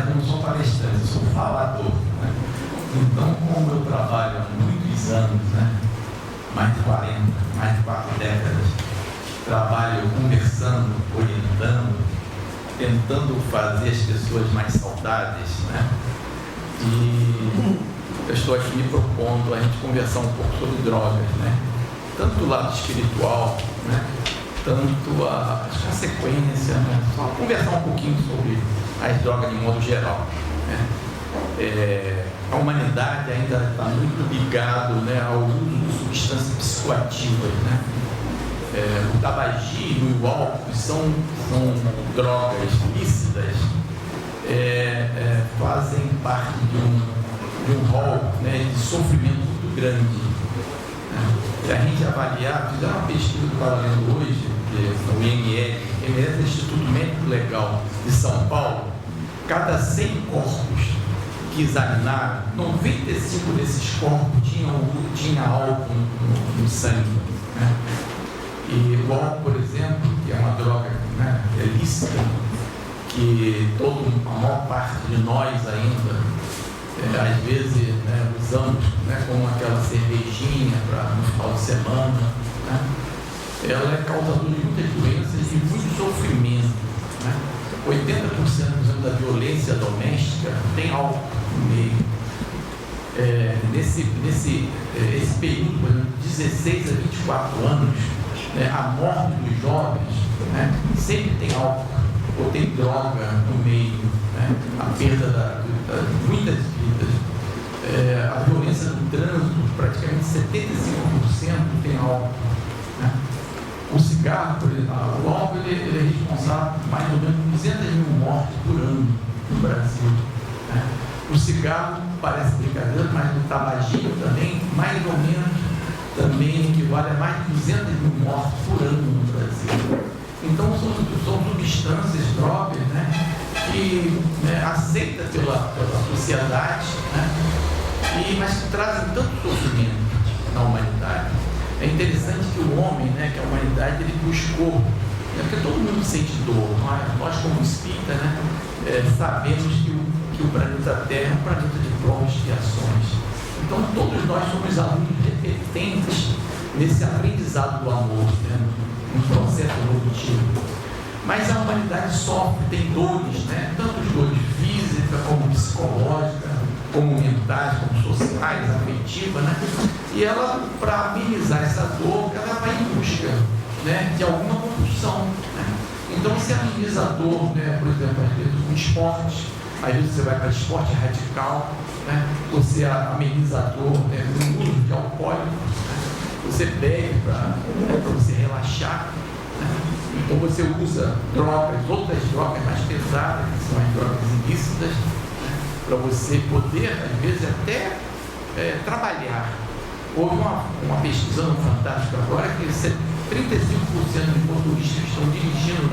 eu não sou palestrante, eu sou falador, né? Então, como eu trabalho há muitos anos, né? Mais de 40, mais de 4 décadas, trabalho conversando, orientando, tentando fazer as pessoas mais saudáveis, né? E eu estou aqui me propondo a gente conversar um pouco sobre drogas, né? Tanto o lado espiritual, né? Tanto as consequências, né? Só conversar um pouquinho sobre as drogas de modo geral, né? A humanidade ainda está muito ligada, né, ao uso de substâncias psicoativas, né? O tabagismo e o álcool são drogas lícitas, fazem parte de um rol, né, de sofrimento muito grande, né? Se a gente avaliar, fizeram uma pesquisa que eu estava lendo hoje, no IML, é o Instituto Médico Legal de São Paulo. Cada 100 corpos que examinaram, 95 desses corpos tinham álcool no sangue, né? E o álcool, por exemplo, que é uma droga, né, lícita, que a maior parte de nós ainda, às vezes, né, usamos, né, como aquela cervejinha no final de semana, né? Ela é causadora de muitas doenças e muito sofrimento, né? 80%, por exemplo, da violência doméstica tem álcool no meio. Esse período, por exemplo, 16 a 24 anos, né, a morte dos jovens, né, sempre tem álcool ou tem droga no meio, né? A perda de muitas vidas. A violência no trânsito, praticamente 75% tem álcool, né? O cigarro, por exemplo, o álcool ele é responsável por mais ou menos 200 mil mortes por ano no Brasil, né? O cigarro parece brincadeira, mas o tabagismo também, mais ou menos, também equivale a mais de 200 mil mortes por ano no Brasil. Então, são substâncias, drogas, né, que, né, aceitas pela sociedade, né, mas que trazem tanto sofrimento na humanidade. É interessante que o homem, né, que a humanidade, ele buscou, né, porque todo mundo sente dor, nós como espírita, né, sabemos que o planeta Terra é um planeta de provas e expiações. Então, todos nós somos alunos repetentes nesse aprendizado do amor, né, um processo evolutivo. Mas a humanidade sofre, tem dores, né, tanto dores físicas como psicológicas, como mentais, como sociais, afetivas, né? E ela, para amenizar essa dor, ela vai em busca, né, de alguma compulsão, né? Então, se ameniza a dor, né, por exemplo, às vezes com esporte, às vezes você vai para esporte radical, né? Você ameniza a dor, né, com o uso de alcoólicos, né? Você bebe para você relaxar, né? Então você usa drogas, outras drogas mais pesadas, que são as drogas ilícitas, para você poder, às vezes, até trabalhar. Houve uma pesquisa no Fantástico agora que 35% dos motoristas que estão dirigindo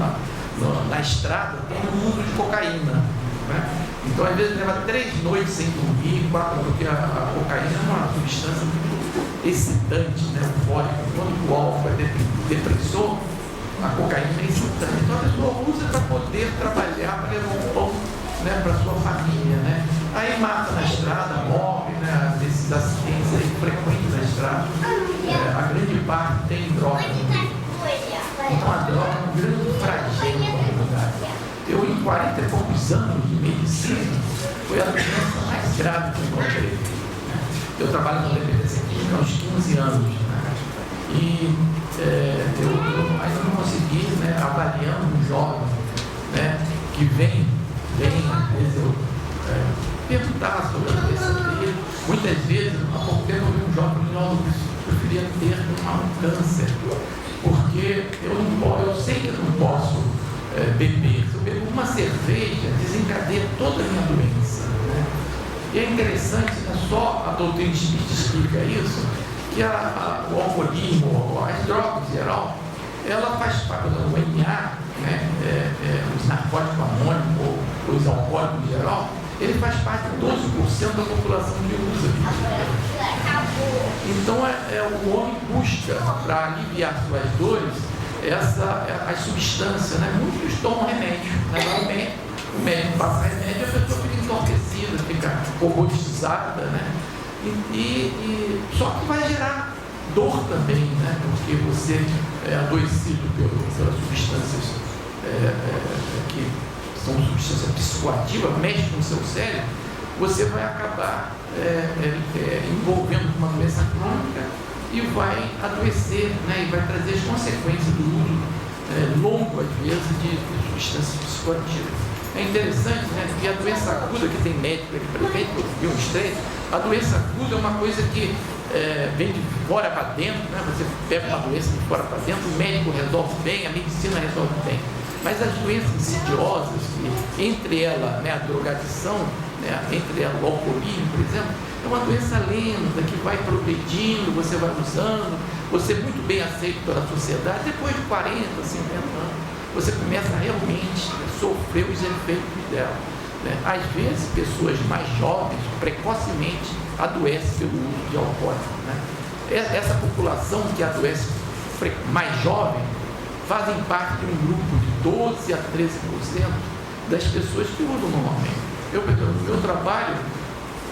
na estrada têm o uso de cocaína, né? Então, às vezes, leva 3 noites sem dormir, 4, porque a cocaína é uma substância muito excitante, né, eufórica. Quando o álcool é depressor, a cocaína é excitante. Então, a pessoa usa para poder trabalhar, para levar um pão, né, para sua família, né? Aí mata na estrada, morre, né, desses acidentes aí frequentes na estrada. A grande parte tem droga. Então a droga é um grande flagelo na comunidade. Eu, em 40 e poucos anos de medicina, foi a doença mais grave que eu encontrei. Eu trabalho com dependência química há uns 15 anos, né? E eu ainda não consegui, né, avaliando um jovem, né, que vem, às vezes eu perguntar sobre a doença dele. Muitas vezes, há pouco tempo eu vi um jovem que eu queria ter um câncer, porque eu sei que eu não posso beber. Se eu bebo uma cerveja, desencadeia toda a minha doença, né? E é interessante, não é só a doutrina espírita explica isso, que o alcoolismo, as drogas em geral, ela faz parte do NA, né, os narcóticos anônimos, os alcoólicos em geral, ele faz parte de 12% da população que usa. Então, o homem busca, para aliviar suas dores, as substâncias, né? Muitos tomam remédio, né? o médico passa remédio, a pessoa fica entorpecida, fica robotizada, né? Só que vai gerar dor também, né? Porque você é adoecido pelas substâncias que são substâncias psicoativas, mexe com o seu cérebro, você vai acabar envolvendo uma doença crônica e vai adoecer, né? E vai trazer as consequências do uso longo, às vezes, de substâncias psicoativas. É interessante, né, que a doença aguda, que tem médico aqui presente, que eu vi um estresse, a doença aguda é uma coisa que vem de fora para dentro, né? Você pega uma doença de fora para dentro, o médico resolve bem, a medicina resolve bem. Mas as doenças insidiosas, que entre elas, né, a drogadição, né, entre ela o alcoolismo, por exemplo, é uma doença lenta que vai progredindo, você vai usando, você é muito bem aceito pela sociedade, depois de 40, 50 anos, você começa a realmente sofrer os efeitos dela, né? Às vezes, pessoas mais jovens, precocemente, adoecem pelo uso de alcoólico, né? Essa população que adoece mais jovem fazem parte de um grupo de 12 a 13% das pessoas que usam normalmente. No meu trabalho,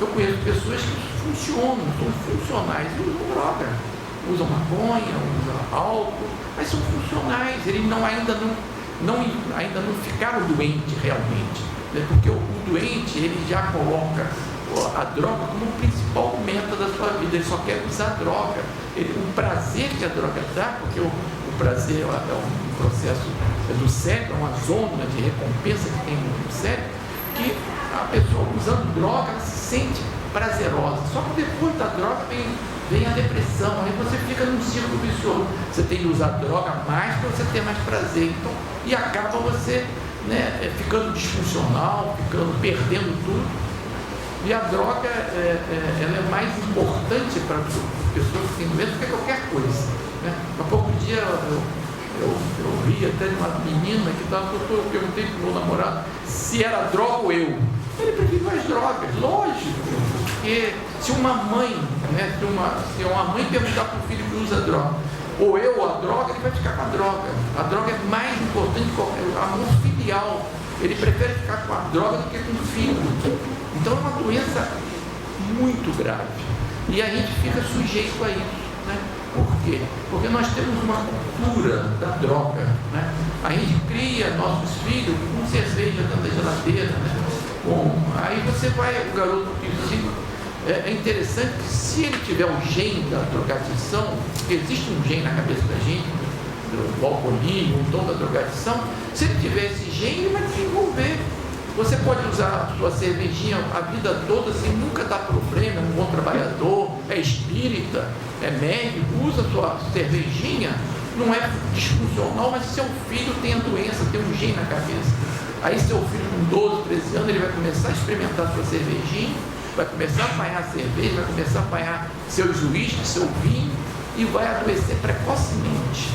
eu conheço pessoas que funcionam, são funcionais e usam droga, usam maconha, usam álcool, mas são funcionais, eles ainda não ficaram doentes realmente, né? Porque o doente, ele já coloca a droga como o principal meta da sua vida, ele só quer usar a droga, o prazer que a droga dá, porque o prazer é um processo do cérebro, é uma zona de recompensa que tem no cérebro, que a pessoa usando droga, ela se sente prazerosa, só que depois da droga vem a depressão, aí você fica num círculo vicioso, você tem que usar droga mais para você ter mais prazer, então, e acaba você, né, ficando disfuncional, perdendo tudo, e a droga ela é mais importante para as pessoas que têm doença do que qualquer coisa, né? Há pouco dia eu vi até de uma menina que estava, eu perguntei para o meu namorado se era droga ou eu. Ele preferiu as drogas, lógico, porque se uma mãe, né, se uma mãe perguntar para o filho que usa droga, ou eu ou a droga, ele vai ficar com a droga. A droga é mais importante que o amor filial. Ele prefere ficar com a droga do que com o filho. Então é uma doença muito grave. E a gente fica sujeito a isso, né? Por quê? Porque nós temos uma cultura da droga, né? A gente cria nossos filhos com cerveja dentro da geladeira, né? Aí você vai, o garoto é interessante que se ele tiver um gene da drogadição, porque existe um gene na cabeça da gente, do alcoolismo, então da drogadição, se ele tiver esse gene, ele vai desenvolver. Você pode usar a sua cervejinha a vida toda sem nunca dar problema, é um bom trabalhador, é espírita, é médico, usa a sua cervejinha, não é disfuncional, mas seu filho tem a doença, tem um gene na cabeça. Aí seu filho com 12, 13 anos, ele vai começar a experimentar a sua cervejinha, vai começar a apanhar a cerveja, vai começar a apanhar seus uísques, seu vinho, e vai adoecer precocemente,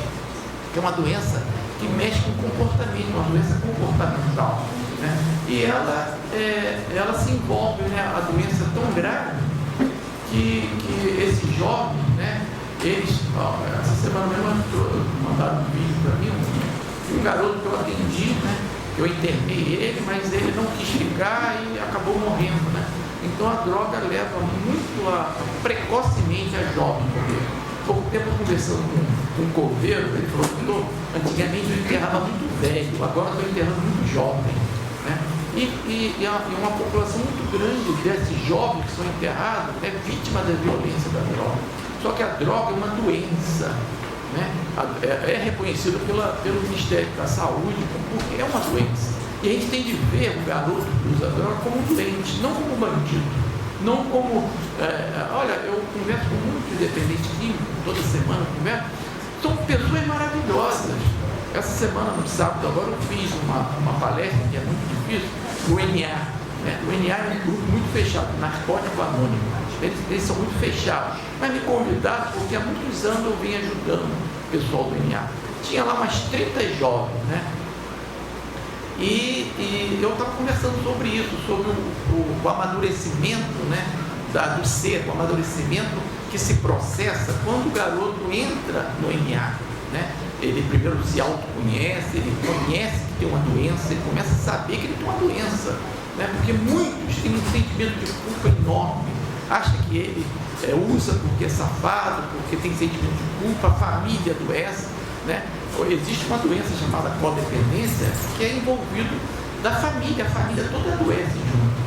que é uma doença que mexe com o comportamento, uma doença comportamental, né? E ela se envolve, né? A doença é tão grave que esses jovens, né? Eles, essa semana mesmo mandaram um vídeo para mim, um garoto que eu atendi, né? Eu internei ele, mas ele não quis ficar e acabou morrendo, né? Então a droga leva muito precocemente a jovens morrer. Pouco tempo conversando com um coveiro, ele falou, doutor, antigamente eu enterrava muito velho, agora estou enterrando muito jovem, né? E uma população muito grande desses jovens que são enterrados é vítima da violência da droga. Só que a droga é uma doença, né? É reconhecida pelo Ministério da Saúde porque é uma doença. E a gente tem de ver o garoto que usa droga como um doente, não como um bandido. Não como, olha, eu converso com muitos dependentes químicos, toda semana eu converso, são pessoas maravilhosas. Essa semana, no sábado, agora eu fiz uma palestra que é muito difícil, do NA. Né? O NA é um grupo muito fechado, Narcótico Anônimo. Eles são muito fechados, mas me convidaram porque há muitos anos eu venho ajudando o pessoal do NA. Tinha lá umas 30 jovens, né? E eu estava conversando sobre isso, sobre o amadurecimento, né, do ser, o amadurecimento que se processa quando o garoto entra no NA, né? ele primeiro se autoconhece, ele conhece que tem uma doença, ele começa a saber que ele tem uma doença, né? Porque muitos têm um sentimento de culpa enorme, acha que ele usa porque é safado, porque tem sentimento de culpa, a família adoece, né? Existe uma doença chamada codependência que é envolvido da família, a família toda adoece junto.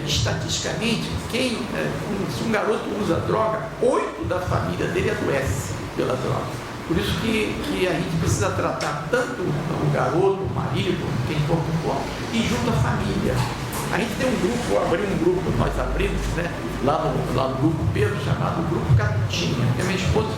Estatisticamente, se um garoto usa droga, 8 da família dele adoece pela droga. Por isso que a gente precisa tratar tanto o garoto, o marido, quem for que for, e junto a família. A gente tem um grupo, nós abrimos, né, lá no grupo Pedro, chamado Grupo Catutinha. A minha esposa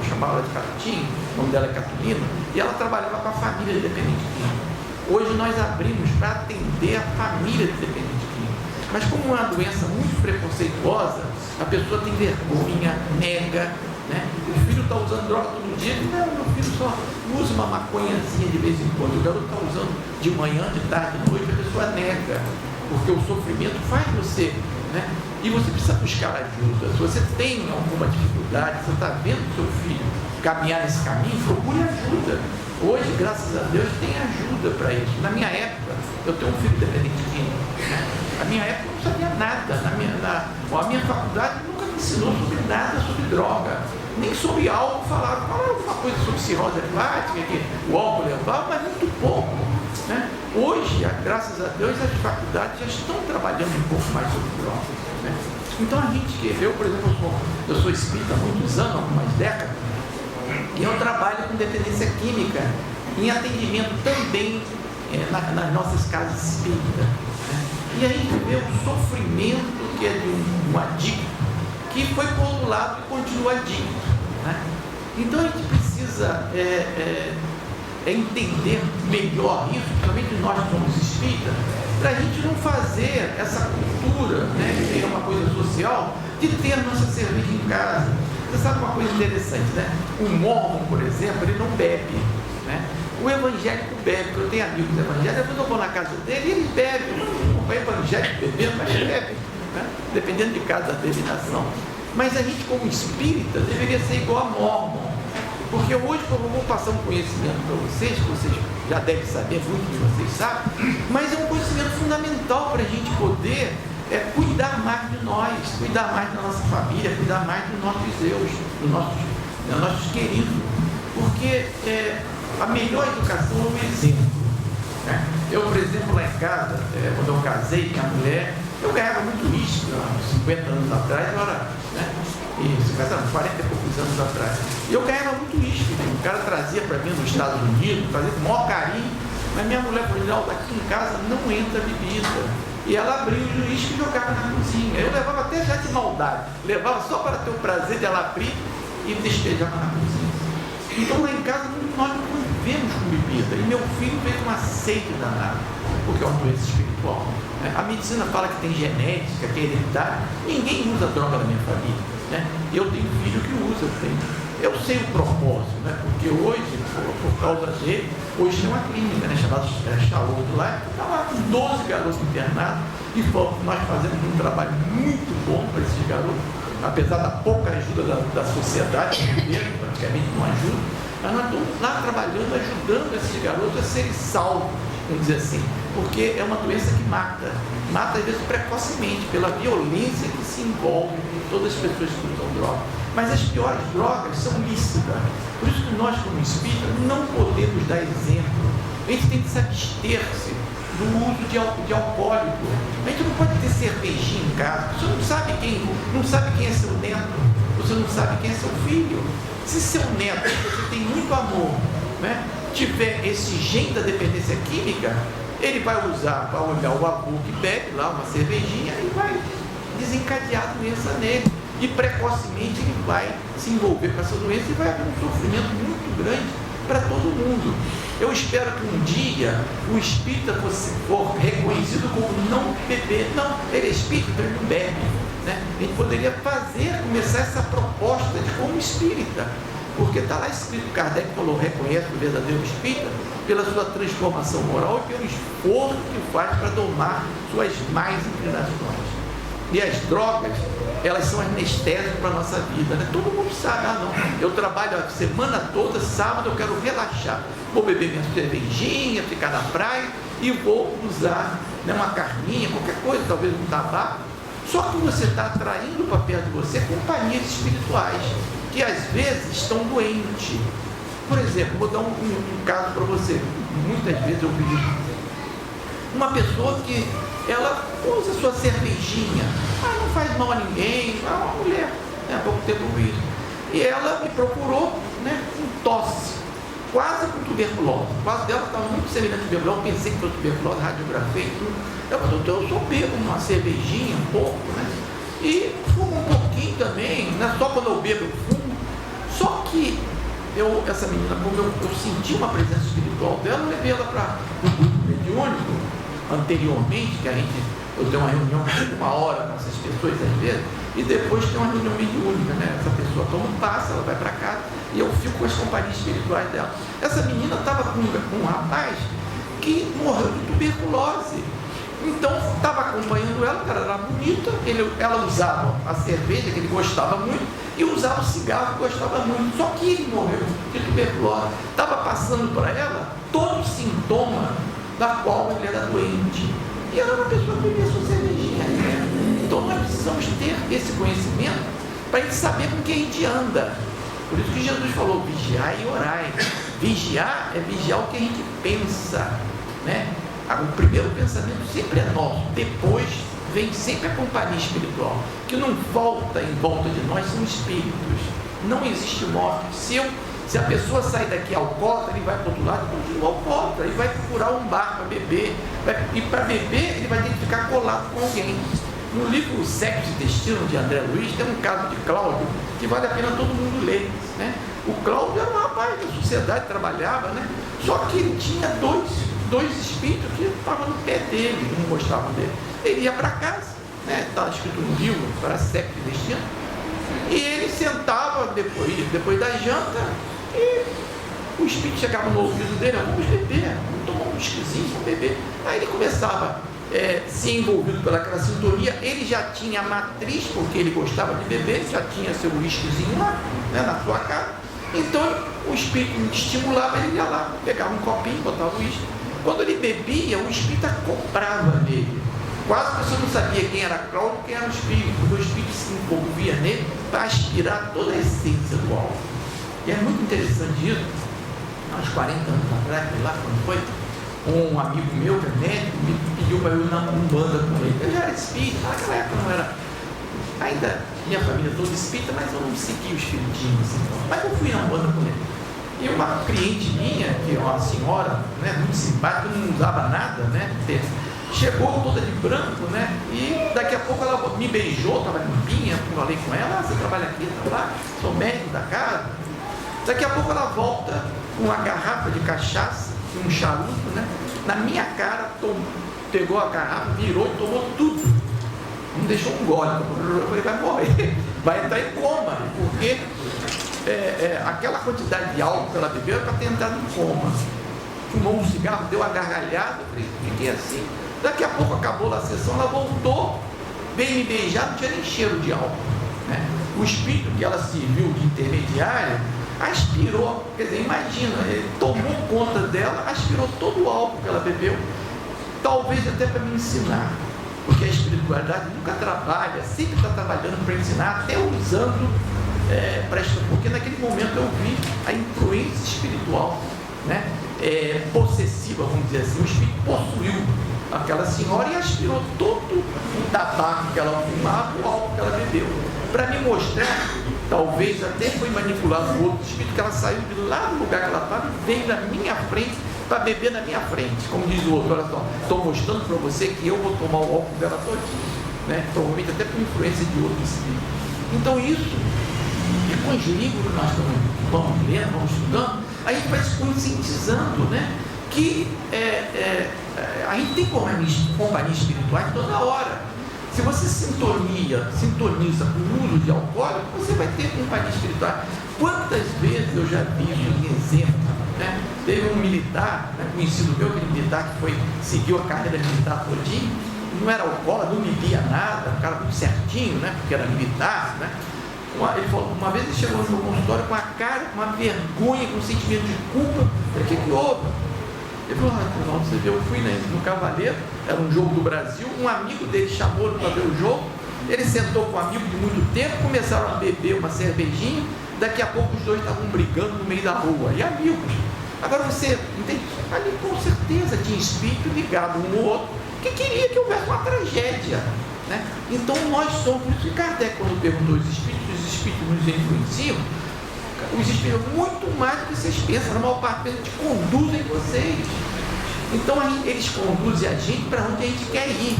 chamava ela de Catutinha, o nome dela é Catulina, e ela trabalhava com a família de dependente químico. Hoje nós abrimos para atender a família de dependente químico. Mas como é uma doença muito preconceituosa, a pessoa tem vergonha, nega, né? O filho está usando droga todo dia, não, meu filho só usa uma maconhazinha de vez em quando, o garoto está usando de manhã, de tarde, de noite, a pessoa nega, porque o sofrimento faz você, né? E você precisa buscar ajuda. Se você tem alguma dificuldade, você está vendo o seu filho caminhar nesse caminho, procure ajuda. Hoje, graças a Deus, tem ajuda para isso. Na minha época, eu tenho um filho dependente químico, né? Na minha época eu não sabia nada. A minha faculdade nunca me ensinou sobre nada sobre droga, nem sobre álcool. Falava alguma coisa sobre cirrose hepática, que o álcool levava, mas muito pouco, né? Hoje, graças a Deus, as faculdades já estão trabalhando um pouco mais sobre drogas, né? Então eu, por exemplo, eu sou espírita há muitos anos, algumas décadas, e eu trabalho com dependência química em atendimento também nas nossas casas espíritas, né? E a gente vê o sofrimento que é de um adicto que foi por outro lado e continua adicto, né? Então a gente precisa entender melhor isso, principalmente nós que somos espíritas, para a gente não fazer essa cultura, né, que é uma coisa social, de ter nossa cerveja em casa. Você sabe uma coisa interessante, né? O mormon, por exemplo, ele não bebe, né? O evangélico bebe, porque eu tenho amigos evangélicos, eu vou na casa dele e eles bebem. O evangélico bebendo, mas bebe, né? Dependendo de cada denominação. Mas a gente, como espírita, deveria ser igual a mormon. Porque hoje, como eu vou passar um conhecimento para vocês, que vocês já devem saber, muitos de vocês sabem, mas é um conhecimento fundamental para a gente poder cuidar mais de nós, cuidar mais da nossa família, cuidar mais dos nossos Deus, dos nossos queridos. Porque a melhor educação é o exemplo, né? Eu, por exemplo, lá em casa, quando eu casei, minha mulher, eu ganhava muito uísque, uns 50 anos atrás, né? E 40 e poucos anos atrás. E eu ganhava muito uísque. O cara trazia para mim nos Estados Unidos, fazia com o maior carinho, mas minha mulher falou: não, daqui em casa não entra bebida. E ela abria o uísque e jogava na cozinha. Eu levava até já de maldade, levava só para ter o prazer de ela abrir e despejava na cozinha. Então lá em casa nós não convivemos com bebida. E meu filho fez uma sede danada, porque é uma doença espiritual. A medicina fala que tem genética, que é hereditária. Ninguém usa droga na minha família, né? Eu tenho filho que usa, eu sei o propósito, né? Porque hoje, por causa dele, hoje tem uma clínica, né, chamada Chaluto lá, está lá com 12 garotos internados, e nós fazemos um trabalho muito bom para esses garotos, apesar da pouca ajuda da sociedade, praticamente não ajuda, mas nós estamos lá trabalhando, ajudando esses garotos a serem salvos, vamos dizer assim, porque é uma doença que mata às vezes precocemente, pela violência que se envolve em todas as pessoas que usam droga. Mas as piores drogas são lícitas. Por isso que nós, como espíritas, não podemos dar exemplo. A gente tem que se abster-se do uso de alcoólico. A gente não pode ter cervejinha em casa. Você não sabe quem é seu neto. Você não sabe quem é seu filho. Se seu neto, que você tem muito amor, né, tiver esse gene da dependência química, ele vai usar para olhar o avô que bebe lá uma cervejinha e vai desencadear a doença nele. E precocemente ele vai se envolver com essa doença e vai haver um sofrimento muito grande para todo mundo. Eu espero que um dia o espírita for reconhecido como não beber. Não, ele é espírita, então ele não bebe, né? A gente poderia começar essa proposta de como espírita, porque está lá escrito, Kardec falou, reconhece o verdadeiro espírita pela sua transformação moral e pelo esforço que faz para domar suas más inclinações. E as drogas, elas são anestésicas para a nossa vida, né? Todo mundo sabe, não, eu trabalho a semana toda, sábado eu quero relaxar, vou beber minha cervejinha, ficar na praia e vou usar, né, uma carninha, qualquer coisa, talvez um tabaco. Só que você está atraindo para perto de você companhias espirituais, que às vezes estão doentes. Por exemplo, vou dar um caso para você. Muitas vezes eu vi uma pessoa que ela usa sua cervejinha, não faz mal a ninguém, uma mulher, né, há pouco tempo eu vi isso. E ela me procurou, né, com tosse, quase com tuberculose. O quadro dela estava muito semelhante à tuberculose, eu pensei que foi tuberculose, radiografei e tudo. Eu falei, doutor, eu só bebo uma cervejinha, um pouco, né? E fumo um pouquinho também, não é só quando eu bebo eu fumo. Só que essa menina, como eu senti uma presença espiritual dela, eu levei ela para o grupo mediúnico, anteriormente, que eu tenho uma reunião de 1 hora com essas pessoas às vezes, e depois tem uma reunião mediúnica, né? Essa pessoa toma um passe, ela vai para casa, e eu fico com as companhias espirituais dela. Essa menina estava com um rapaz que morreu de tuberculose. Então, estava acompanhando ela, o cara era bonita, ela usava a cerveja, que ele gostava muito, e usava o cigarro, que gostava muito. Só que ele morreu de tuberculose. Estava passando para ela todo o sintoma da qual ele era doente. E ela era uma pessoa que bebia sua cervejinha. Né? Então, nós precisamos ter esse conhecimento para a gente saber com quem a gente anda. Por isso que Jesus falou, vigiai e orai. Vigiar é vigiar o que a gente pensa, né? O primeiro pensamento sempre é nosso, depois vem sempre a companhia espiritual, que não volta em volta de nós, são espíritos, não existe morte. Se a pessoa sair daqui alcoólatra, ele vai para o outro lado e continua alcoólatra, ele vai procurar um bar para beber, e para beber ele vai ter que ficar colado com alguém. No livro Sexo e Destino, de André Luiz, tem um caso de Cláudio, que vale a pena todo mundo ler, né? O Cláudio era um rapaz da sociedade, trabalhava, né? Só que ele tinha dois espíritos que estavam no pé dele, não gostavam dele. Ele ia para casa, né? Estava escrito no livro, para Sexo e Destino, e ele sentava depois da janta, e o espírito chegava no ouvido dele, vamos beber, vamos tomar um whiskyzinho, vamos beber. Aí ele começava se envolvido pelaquela sintonia, ele já tinha a matriz, porque ele gostava de beber, já tinha seu whiskyzinho lá, né, na sua casa. Então o espírito estimulava, ele ia lá, pegava um copinho, botava o uísque. Quando ele bebia, o espírito acoprava nele. Quase você não sabia quem era Cláudio, quem era o espírito, porque o espírito se envolvia nele para aspirar toda a essência do álcool. E é muito interessante isso. Há uns 40 anos atrás, sei lá quando foi, um amigo meu, que é médico, me pediu para eu ir na Umbanda com ele. Eu já era espírita, naquela época não era. Ainda minha família toda espírita, mas eu não seguia o espiritismo assim. Mas eu fui na Umbanda com ele. E uma cliente minha, que é uma senhora, né, muito simpática, não usava nada, né? Chegou toda de branco, né? E daqui a pouco ela me beijou, estava limpinha, falei com ela, você trabalha aqui, lá, sou médico da casa. Daqui a pouco ela volta com uma garrafa de cachaça, um charuto, né? Na minha cara, pegou a garrafa, virou e tomou tudo. Não deixou um gole. Eu falei, vai morrer, vai entrar em coma, porque aquela quantidade de álcool que ela bebeu é para ter entrado em coma. Fumou um cigarro, deu uma gargalhada, fiquei assim. Daqui a pouco acabou a sessão, ela voltou, veio me beijar, não tinha nem cheiro de álcool, né? O espírito que ela serviu de intermediário aspirou, quer dizer, imagina, ele tomou conta dela, aspirou todo o álcool que ela bebeu, talvez até para me ensinar, porque a espiritualidade nunca trabalha, sempre está trabalhando para ensinar, até usando, porque naquele momento eu vi a influência espiritual, né? Possessiva, vamos dizer assim, o espírito possuiu aquela senhora e aspirou todo o tabaco que ela fumava, o álcool que ela bebeu, para me mostrar, talvez até foi manipulado por outro espírito, que ela saiu de lá do lugar que ela estava e veio na minha frente para beber na minha frente, como diz o outro, olha só, estou mostrando para você que eu vou tomar o álcool dela todinho, né? Provavelmente até por influência de outro espírito. Então isso, e com os livros que nós vamos lendo, vamos estudando, a gente vai se conscientizando, né? Que a gente tem companhia espiritual toda hora. Se você sintoniza com o uso de alcoólico, você vai ter companhia espiritual. Quantas vezes eu já vi em exemplo, né? Teve um militar, né, conhecido meu, aquele militar que seguiu a carreira militar todinho, não era alcoólatra, não bebia nada, um cara muito certinho, né? Porque era militar, né? Ele falou, uma vez ele chegou no meu consultório com a cara, com uma vergonha, com um sentimento de culpa. Eu falei, o que houve? Ele falou, não, você viu, eu fui no Cavaleiro, era um jogo do Brasil, um amigo dele chamou para ver o jogo, ele sentou com um amigo de muito tempo, começaram a beber uma cervejinha, daqui a pouco os dois estavam brigando no meio da rua, e amigos. Agora você, entende? Ali com certeza tinha espírito ligado um no outro, que queria que houvesse uma tragédia, né? Então nós somos, por isso que Kardec, quando perguntou os espíritos nos influenciam, os espíritos muito mais do que vocês pensam, na maior parte deles conduzem vocês. Então eles conduzem a gente para onde a gente quer ir,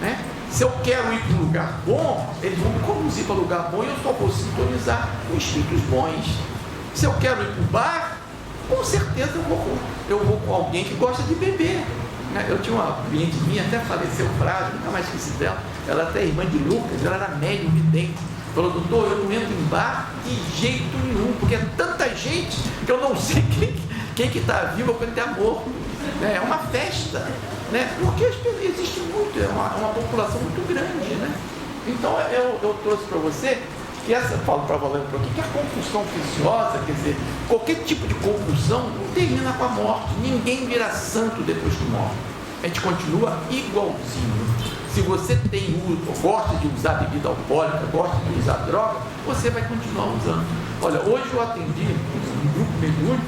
né? Se eu quero ir para um lugar bom, eles vão me conduzir para um lugar bom e eu só vou sintonizar com espíritos bons. Se eu quero ir para o bar, com certeza eu vou com alguém que gosta de beber. Eu tinha uma cliente minha, até faleceu frágil, nunca mais esqueci dela, ela até irmã de Lucas, ela era médium vidente. Falou, doutor, eu não entro em bar de jeito nenhum, porque é tanta gente que eu não sei quem que está vivo ou quem está morto. É uma festa, né? Porque existe muito, é uma população muito grande, né? Então eu trouxe para você que essa, falo para Valendo por aqui, que a compulsão oficiosa, quer dizer, qualquer tipo de compulsão não termina com a morte, ninguém vira santo depois que morre, a gente continua igualzinho. Se você gosta de usar bebida alcoólica, gosta de usar droga, você vai continuar usando. Olha, hoje eu atendi um grupo mediúnico,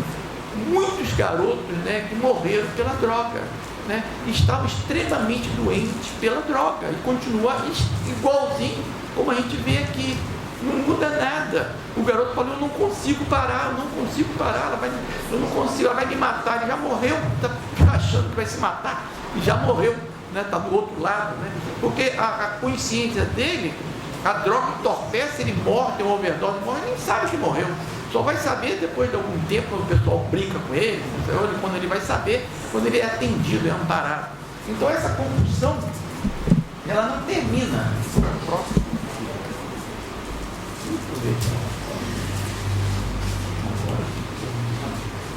muitos garotos, né, que morreram pela droga, né, estavam extremamente doentes pela droga e continua igualzinho como a gente vê aqui. Não muda nada. O garoto falou, eu não consigo parar, ela vai me matar, ele já morreu, está achando que vai se matar, e já morreu, né? Está do outro lado, né? Porque a consciência dele, a droga entorpece, ele morre, tem uma overdose, morre, ele nem sabe que morreu, só vai saber depois de algum tempo, quando o pessoal brinca com ele, quando ele vai saber, quando ele é atendido, é amparado. Então essa compulsão, ela não termina. Próximo.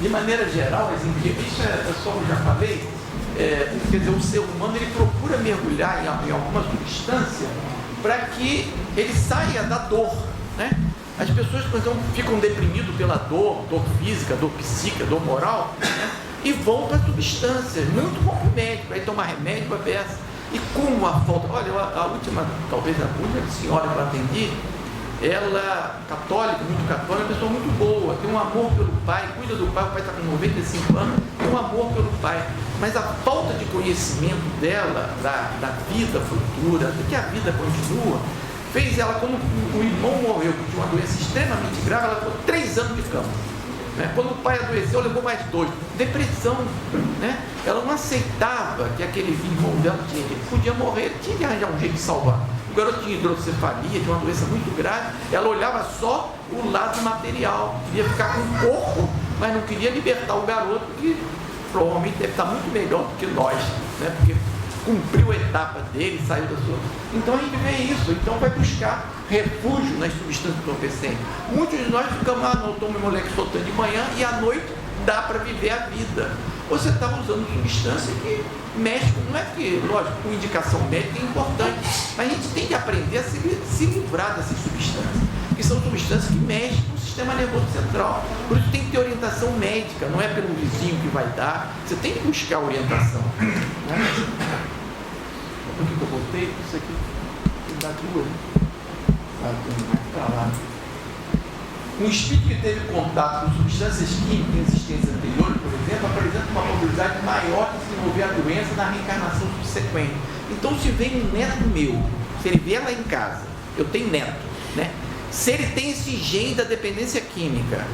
De maneira geral, isso é só eu já falei, quer dizer, o ser humano ele procura mergulhar em alguma substância para que ele saia da dor, né? As pessoas, por exemplo, ficam deprimidas pela dor física, dor psíquica, dor moral, né? E vão para substâncias, muito bom para o médico, aí tomar remédio para beça. E como a falta, olha, a última, talvez a última senhora que eu atendi, ela, católica, muito católica, uma pessoa muito boa, tem um amor pelo pai, cuida do pai, o pai está com 95 anos, tem um amor pelo pai, mas a falta de conhecimento dela, da vida futura, do que a vida continua, fez ela, quando o irmão morreu, que tinha uma doença extremamente grave, ela ficou 3 anos de cama, né? Quando o pai adoeceu, levou mais 2, depressão, né? Ela não aceitava que aquele irmão dela podia morrer, tinha que arranjar um jeito de salvar. O garoto tinha hidrocefalia, tinha uma doença muito grave, ela olhava só o lado material, queria ficar com o corpo, mas não queria libertar o garoto, que provavelmente deve estar muito melhor do que nós, né? Porque cumpriu a etapa dele, saiu da sua... Então a gente vê isso, então vai buscar refúgio nas substâncias entorpecentes. Muitos de nós ficamos, não, tomo moleque soltando de manhã e à noite dá para viver a vida. Você está usando substância que mexe, não é que, lógico, com indicação médica é importante, mas a gente tem que aprender a se livrar dessas substâncias, que são substâncias que mexem com o sistema nervoso central. Por isso tem que ter orientação médica, não é pelo vizinho que vai dar, você tem que buscar orientação. O que eu botei? Isso aqui tem que dar 2. Para lá. Um espírito que teve contato com substâncias químicas em existência anterior, por exemplo, apresenta uma probabilidade maior de desenvolver a doença na reencarnação subsequente. Então, se vem um neto meu, se ele vier lá em casa, eu tenho neto, né? Se ele tem esse gene da dependência química,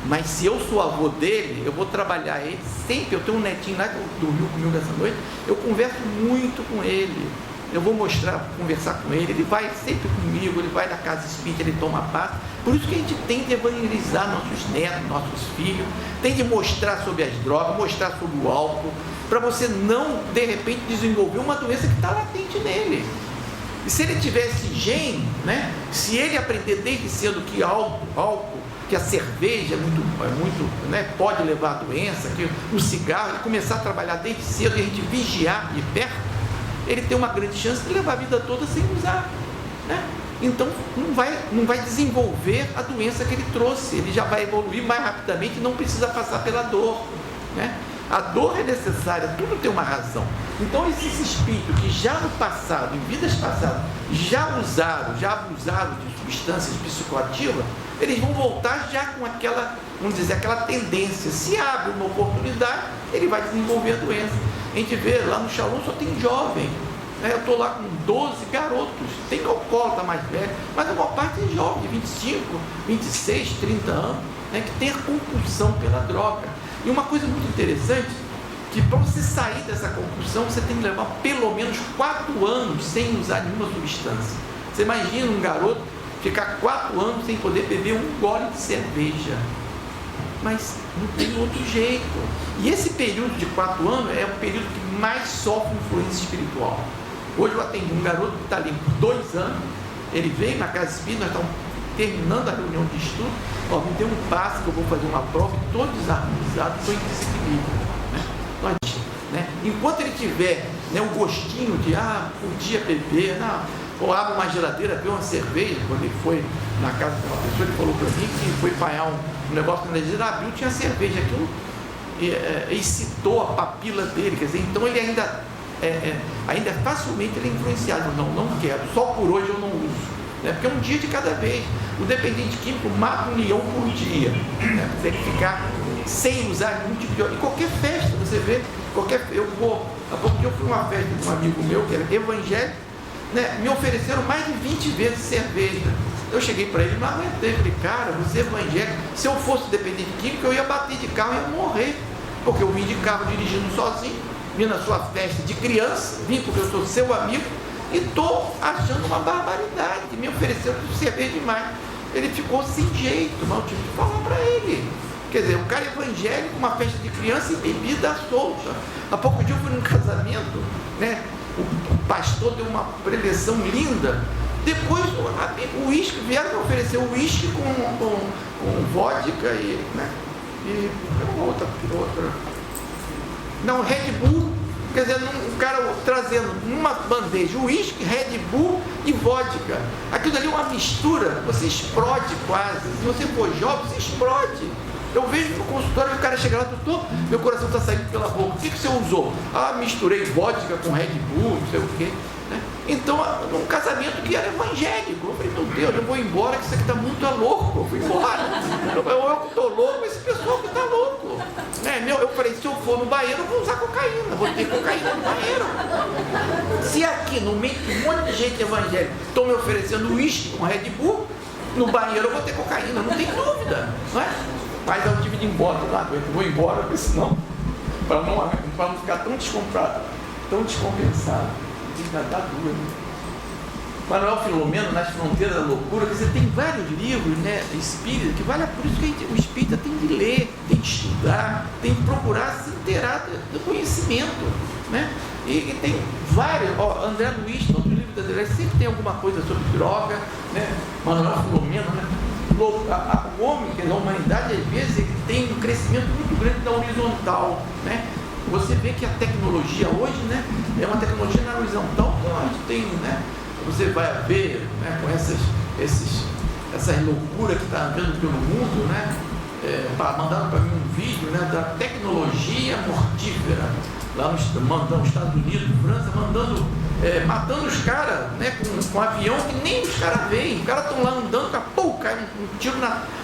mas se eu sou avô dele, eu vou trabalhar ele sempre. Eu tenho um netinho lá que dormiu comigo essa noite, eu converso muito com ele. Eu vou conversar com ele, ele vai sempre comigo, ele vai na casa espírita, ele toma paz. Por isso que a gente tem de evangelizar nossos netos, nossos filhos, tem de mostrar sobre as drogas, mostrar sobre o álcool, para você não, de repente, desenvolver uma doença que está latente nele. E se ele tiver esse gene, né, se ele aprender desde cedo que álcool, que a cerveja é muito, né, pode levar à doença, que o cigarro, ele começar a trabalhar desde cedo e a gente vigiar de perto, ele tem uma grande chance de levar a vida toda sem usar, né? Então não vai desenvolver a doença que ele trouxe, ele já vai evoluir mais rapidamente e não precisa passar pela dor, né? A dor é necessária, tudo tem uma razão. Então esses espíritos que já no passado, em vidas passadas, já abusaram de substâncias psicoativas, eles vão voltar já com aquela, vamos dizer, aquela tendência. Se abre uma oportunidade, ele vai desenvolver a doença. A gente vê lá no Shalom só tem jovem, né? Eu estou lá com 12 garotos, tem alcoólatra mais velho, mas a maior parte é jovem, de 25, 26, 30 anos, né? Que tem a compulsão pela droga. E uma coisa muito interessante, que para você sair dessa compulsão, você tem que levar pelo menos 4 anos sem usar nenhuma substância. Você imagina um garoto ficar 4 anos sem poder beber um gole de cerveja, mas não tem outro jeito. E esse período de 4 anos é o período que mais sofre influência espiritual. Hoje eu atendi um garoto que está ali por 2 anos, ele veio na casa espírita, nós estamos terminando a reunião de estudo, me deu um passe que eu vou fazer uma prova e todo desarmonizado, estou em desequilíbrio, né? Enquanto ele tiver, né, o gostinho de, podia beber, ou abre uma geladeira, beber uma cerveja. Quando ele foi na casa de uma pessoa, ele falou para mim que foi paiar um negócio na geladeira, abriu, tinha cerveja, aquilo excitou a papila dele, quer dizer, então ele ainda facilmente ele é influenciado. Não quero, só por hoje eu não uso. Porque é um dia de cada vez. O dependente químico mata 1 milhão por dia, né? Tem que ficar sem usar nenhum tipo de... E qualquer festa, você vê, há pouco dia eu fui numa festa de um amigo meu que era evangélico, né? Me ofereceram mais de 20 vezes cerveja. Eu cheguei para ele, não aguentei, falei, cara, você é evangélico, se eu fosse dependente químico, eu ia bater de carro e ia morrer, porque eu vim de carro dirigindo sozinho, vim na sua festa de criança, vim porque eu sou seu amigo, e estou achando uma barbaridade, que me ofereceu cerveja demais. Ele ficou sem jeito, mas eu tive que falar para ele. Quer dizer, um cara evangélico, uma festa de criança e bebida solta. Há pouco dia eu fui num casamento, né? O pastor deu uma preleção linda. Depois o uísque, vieram me oferecer o uísque com vodka e outra. Não, Red Bull. Quer dizer, um cara trazendo numa bandeja uísque, Red Bull e vodka. Aquilo ali é uma mistura, você explode quase. Se você for jovem, você explode. Eu vejo no consultório, o cara chega lá, doutor, meu coração está saindo pela boca. O que você usou? Misturei vodka com Red Bull, não sei o quê. Né? Então, num casamento que era evangélico, eu falei, meu Deus, eu vou embora, que isso aqui está muito louco. Eu fui embora. Eu estou louco, esse pessoal que está louco. Eu falei, se eu for no banheiro, eu vou usar cocaína, vou ter cocaína no banheiro. Se aqui, no meio de um monte de gente evangélica, estão me oferecendo uísque com Red Bull, no banheiro eu vou ter cocaína, não tem dúvida, não é? Mas eu tive de ir embora, eu vou embora, porque senão, para não ficar tão descomprado, tão descompensado, dá dura, né? Manuel Filomeno, Nas Fronteiras da Loucura, quer dizer, tem vários livros, né, espírita, que vale por isso que o espírita tem de ler, tem de estudar, tem de procurar se inteirar do conhecimento, né? E tem vários, André Luiz, no outro livro da André, sempre tem alguma coisa sobre droga, né? Manuel Filomeno, né? O homem, quer dizer, a humanidade, às vezes, ele tem um crescimento muito grande da horizontal, né? Você vê que a tecnologia hoje, né, é uma tecnologia na horizontal que a gente tem, né? Você vai ver, né, com essas loucuras que está andando pelo mundo, né? Mandaram para mim um vídeo, né, da tecnologia mortífera, lá nos Estados Unidos, França, matando os caras, né, com um avião que nem os caras veem. Os caras estão lá andando, cai um tiro,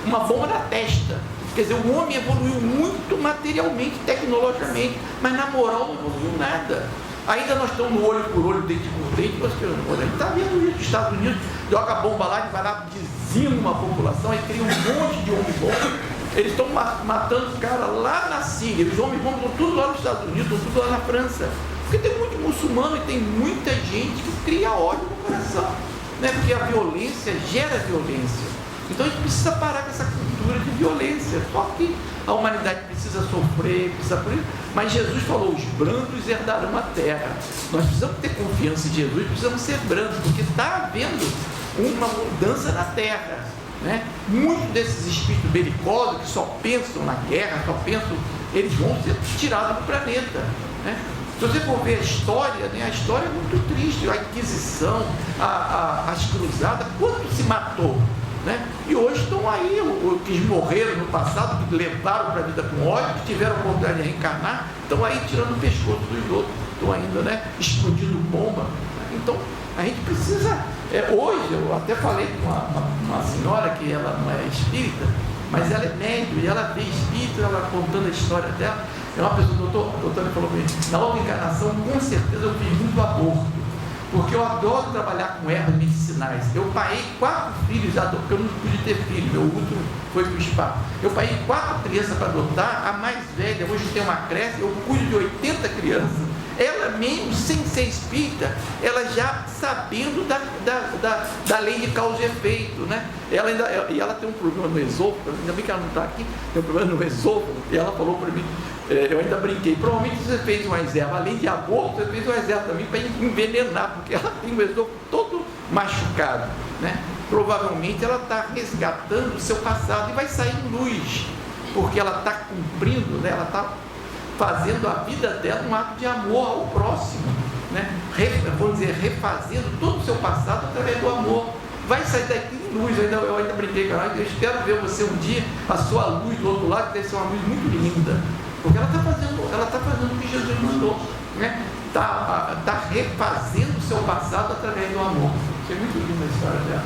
uma bomba na testa. Quer dizer, o homem evoluiu muito materialmente, tecnologicamente, mas na moral não evoluiu nada. Ainda nós estamos no olho por olho, dente por dente, a gente está vendo isso. Os Estados Unidos joga a bomba lá e vai lá, dizima uma população, aí cria um monte de homem-bomba. Eles estão matando os caras lá na Síria, os homens-bomba estão tudo lá nos Estados Unidos, estão tudo lá na França. Porque tem muito muçulmano e tem muita gente que cria ódio no coração, né? Porque a violência gera violência. Então a gente precisa parar com essa cultura de violência. Só que a humanidade precisa sofrer, mas Jesus falou, os brandos herdarão a terra. Nós precisamos ter confiança em Jesus, precisamos ser brandos, porque está havendo uma mudança na terra, né? Muitos desses espíritos belicosos que só pensam na guerra, eles vão ser tirados do planeta, né? Se você for ver a história, né, a história é muito triste, a Inquisição, as cruzadas, quanto se matou, né? E hoje estão aí, os que morreram no passado, que levaram para a vida com ódio, que tiveram a oportunidade de reencarnar, estão aí tirando o pescoço dos outros, estão ainda, né, explodindo bomba. Então, a gente precisa, hoje, eu até falei com uma senhora que ela não é espírita, mas ela é médium, e ela vê espírito, ela contando a história dela. É uma pessoa, o doutor me falou para mim, na outra encarnação, com certeza eu fiz muito aborto, porque eu adoro trabalhar com ervas medicinais. Eu paguei 4 filhos, porque eu não pude ter filho, meu útero foi para o espaço. Eu paguei 4 crianças para adotar, a mais velha, hoje tem uma creche, eu cuido de 80 crianças. Ela mesmo, sem ser espírita, ela já sabendo da lei de causa e efeito, né? Ela tem um problema no esôfago, ainda bem que ela não está aqui, tem um problema no esôfago, e ela falou para mim, eu ainda brinquei, provavelmente você fez uma reserva, além de aborto, você fez uma reserva também para envenenar, porque ela tem o esôfago todo machucado, né? Provavelmente ela está resgatando o seu passado e vai sair em luz, porque ela está cumprindo, né? Ela está fazendo a vida dela um ato de amor ao próximo, né? Vamos dizer, refazendo todo o seu passado através do amor. Vai sair daqui em luz. Eu ainda brinquei com ela, eu espero ver você um dia, a sua luz do outro lado, que deve ser uma luz muito linda, porque ela está fazendo o que Jesus mandou, né? Tá refazendo o seu passado através do amor. Isso é muito lindo a história dela.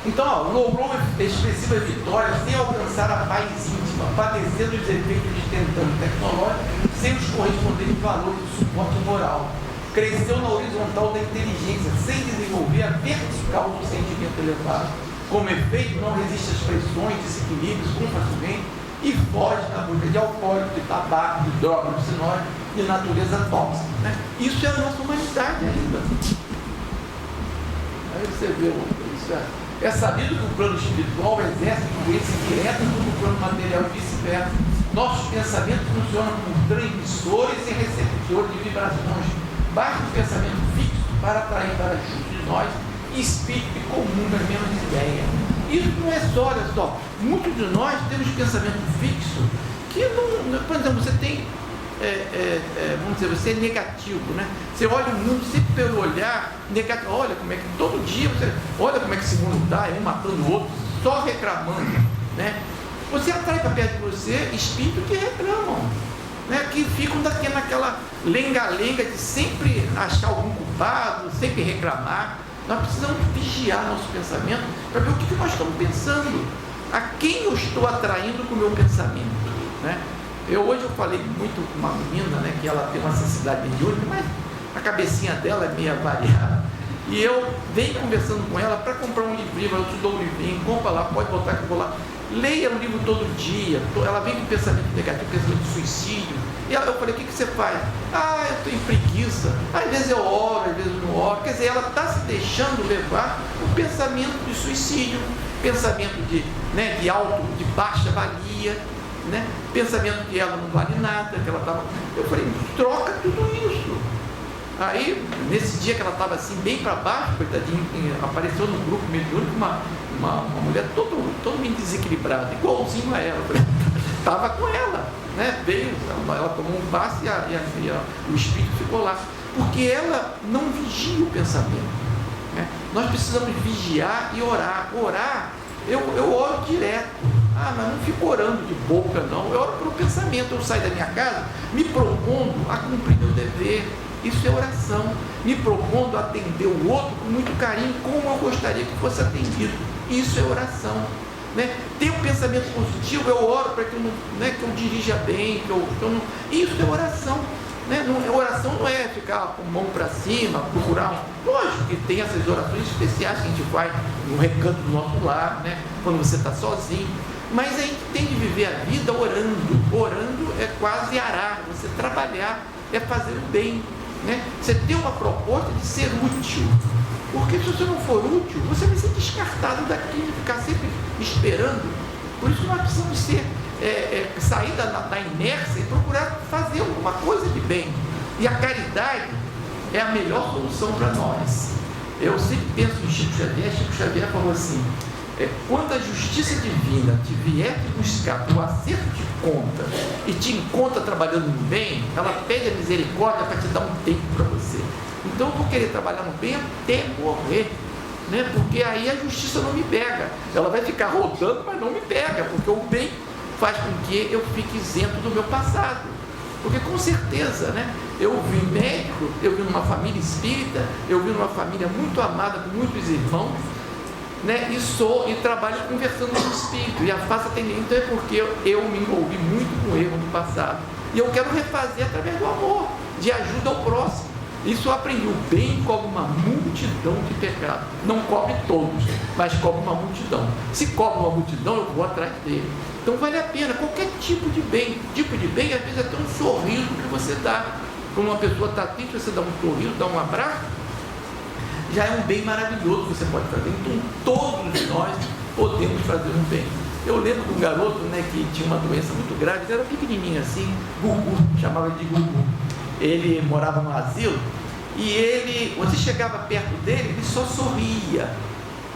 Então, logrou expressivas vitórias sem alcançar a paz íntima, padecendo os efeitos de tentando tecnológico sem os correspondentes valores de suporte moral. Cresceu na horizontal da inteligência, sem desenvolver a vertical do sentimento elevado. Como efeito, não resiste às pressões, desequilíbrios com facilmente e foge na busca de alcoólico, de tabaco, de droga, de sinónimo, de natureza tóxica, né? Isso é a nossa humanidade ainda. Aí você vê isso. É sabido que o plano espiritual exerce influência direta sobre o plano material e vice-versa. Nossos pensamentos funcionam como transmissores e receptores de vibrações. Basta o pensamento fixo para atrair para junto de nós espírito comum das mesmas ideias. Isso não é só, olha só, muitos de nós temos pensamento fixo que não, por exemplo, você tem, vamos dizer, você é negativo, né? Você olha o mundo sempre pelo olhar negativo, olha como é que todo dia você olha como é que esse mundo está, um matando o outro, só reclamando, né? Você atrai para perto de você espíritos que reclamam, né? Que ficam naquela lenga-lenga de sempre achar algum culpado, sempre reclamar. Nós precisamos vigiar nosso pensamento para ver o que nós estamos pensando, a quem eu estou atraindo com o meu pensamento, né? Hoje eu falei muito com uma menina, né, que ela tem uma sensibilidade mediúnica, mas a cabecinha dela é meio variada, e eu venho conversando com ela para comprar um livrinho, eu te dou um livrinho, compra lá, pode botar que eu vou lá, leia o livro todo dia. Ela vem com pensamento negativo, pensamento de suicídio, e eu falei, o que você faz? Eu tenho preguiça, às vezes eu oro, às vezes eu não oro. Quer dizer, ela está se deixando levar o pensamento de suicídio, pensamento de baixa valia, né? Pensamento que ela não vale nada, que ela estava. Eu falei, troca tudo isso. Aí, nesse dia que ela estava assim, bem para baixo, coitadinha, apareceu no grupo mediúnico uma mulher totalmente desequilibrada, igualzinho a ela. Eu falei, estava com ela, né? Veio, ela tomou um passe e o espírito ficou lá, porque ela não vigia o pensamento, né? Nós precisamos vigiar e orar. Eu oro direto, mas não fico orando de boca, não. Eu oro pelo pensamento. Eu saio da minha casa me propondo a cumprir meu dever. Isso é oração. Me propondo a atender o outro com muito carinho, como eu gostaria que fosse atendido. Isso é oração, né? Ter um pensamento positivo, eu oro para que eu dirija bem, que eu não... Isso é oração, né? Oração não é ficar com a mão para cima, procurar Lógico que tem essas orações especiais que a gente faz no recanto do nosso lar, né? Quando você está sozinho. Mas a gente tem que viver a vida orando. Orando é quase arar, você trabalhar, é fazer o bem, né? Você tem uma proposta de ser útil. Porque se você não for útil, você vai ser descartado daqui, ficar sempre esperando. Por isso nós precisamos sair da inércia e procurar fazer alguma coisa de bem. E a caridade é a melhor solução para nós. Eu sempre penso em Chico Xavier. Chico Xavier falou assim: quando a justiça divina te vier te buscar para o acerto de conta e te encontra trabalhando no bem, ela pede a misericórdia para te dar um tempo para você. Então eu vou querer trabalhar no bem até morrer, né? Porque aí a justiça não me pega, ela vai ficar rodando, mas não me pega, porque o bem faz com que eu fique isento do meu passado. Porque com certeza, né? Eu vi médico, eu vi numa família espírita, eu vi numa família muito amada, com muitos irmãos, né? E trabalho conversando com o espírito, e a faço atendimento. Então é porque eu me envolvi muito com o erro do passado, e eu quero refazer através do amor, de ajuda ao próximo. Isso eu aprendi. O bem cobre uma multidão de pecados. Não cobre todos, mas cobre uma multidão. Se cobre uma multidão, eu vou atrás dele. Então vale a pena qualquer tipo de bem. Tipo de bem, às vezes, até um sorriso que você dá. Quando uma pessoa está triste, você dá um sorriso, dá um abraço, já é um bem maravilhoso que você pode fazer. Então todos nós podemos fazer um bem. Eu lembro de um garoto, né, que tinha uma doença muito grave, ele era pequenininho assim, Gugu, chamava de Gugu. Ele morava no asilo e você chegava perto dele, ele só sorria,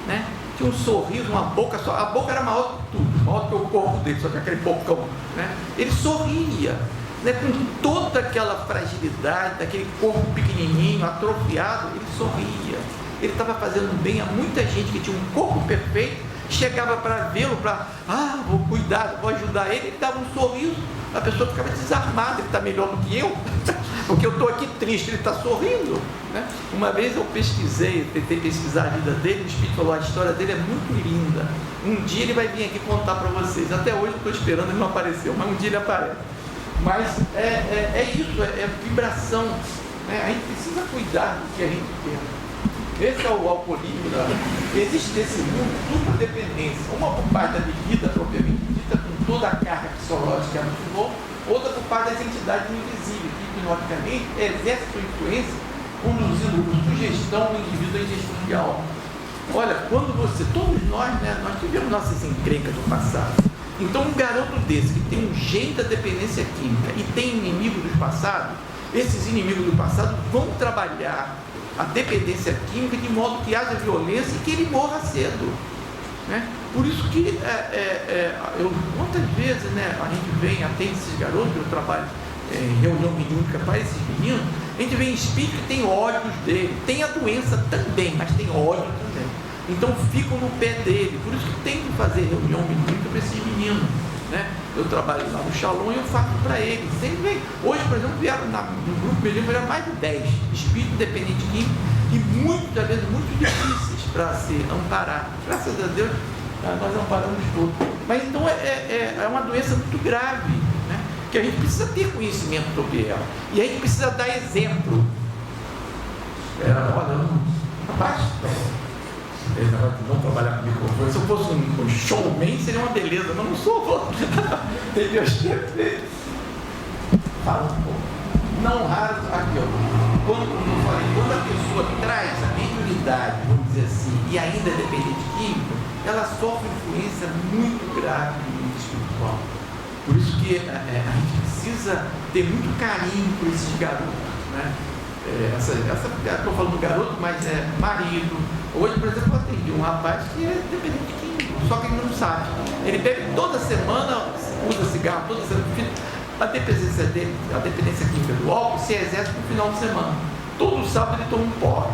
né? Tinha um sorriso, uma boca só, a boca era maior que tudo, maior que o corpo dele, só que aquele bocão, né? Ele sorria, né? Com toda aquela fragilidade, daquele corpo pequenininho, atrofiado, ele sorria. Ele estava fazendo bem a muita gente que tinha um corpo perfeito, chegava para vê-lo, vou cuidar, vou ajudar ele dava um sorriso, a pessoa ficava desarmada, ele está melhor do que eu, porque eu estou aqui triste, ele está sorrindo, né? Uma vez eu tentei pesquisar a vida dele, o Espírito falou, a história dele é muito linda, um dia ele vai vir aqui contar para vocês, até hoje eu estou esperando, ele não apareceu, mas um dia ele aparece. Mas é isso, é vibração, né? A gente precisa cuidar do que a gente tem. Esse é o alcoolismo. Existe nesse mundo dupla dependência, uma por parte da bebida propriamente dita, com toda a carga psicológica muito boa, outra por parte das entidades invisíveis, que hipnoticamente exercem sua influência, conduzindo por sugestão o indivíduo à ingestão de algo. Olha, todos nós, né, nós tivemos nossas encrencas do passado. Então um garoto desse, que tem um jeito da dependência química e tem inimigos do passado, esses inimigos do passado vão trabalhar a dependência química de modo que haja violência e que ele morra cedo, né? Por isso que quantas vezes, né, a gente vem, atende esses garotos, eu trabalho em reunião mediúnica para esses meninos, a gente vê em espírito que tem ódios dele, tem a doença também, mas tem ódio também, então ficam no pé dele. Por isso que tem que fazer reunião mediúnica para esses meninos, né? Eu trabalho lá no Shalom e eu faço para eles. Sempre vem. Hoje, por exemplo, vieram no grupo mediúnico mais de 10 espíritos dependentes químicos e muitas vezes muito difíceis para se amparar. Graças a Deus, nós amparamos todos. Mas então é uma doença muito grave, né? Que a gente precisa ter conhecimento sobre ela. E a gente precisa dar exemplo. Rapaz, não trabalhar com microfone. Se eu fosse um showman, seria uma beleza, mas não sou. Entendeu? Fala um pouco. Não raro, aqui, quando a pessoa traz a mediunidade, vamos dizer assim, e ainda é dependente químico, ela sofre influência muito grave do mundo espiritual. Por isso que a gente precisa ter muito carinho por esses garotos, né? Estou falando do garoto, mas é marido. Hoje, por exemplo, eu atendi um rapaz que é dependente químico, só que ele não sabe. Ele bebe toda semana, usa cigarro toda semana. A dependência química do álcool se exerce no final de semana. Todo sábado ele toma um porre.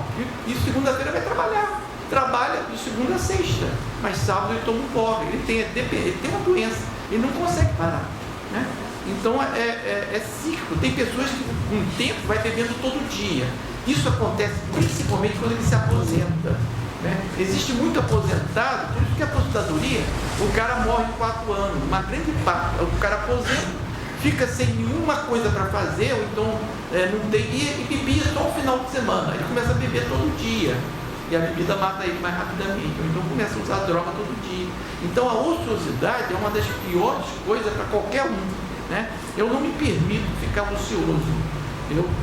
E segunda-feira vai trabalhar. Trabalha de segunda a sexta, mas sábado ele toma um porre. Ele tem uma doença, ele não consegue parar, né? Então é cíclico. Tem pessoas que com o tempo vai bebendo todo dia. Isso acontece principalmente quando ele se aposenta, né? Existe muito aposentado, por isso que a aposentadoria, o cara morre em 4 anos, uma grande parte, o cara aposenta, fica sem nenhuma coisa para fazer, ou então não tem, e bebia só no final de semana, ele começa a beber todo dia, e a bebida mata ele mais rapidamente, ou então começa a usar droga todo dia. Então a ociosidade é uma das piores coisas para qualquer um, né? Eu não me permito ficar ocioso.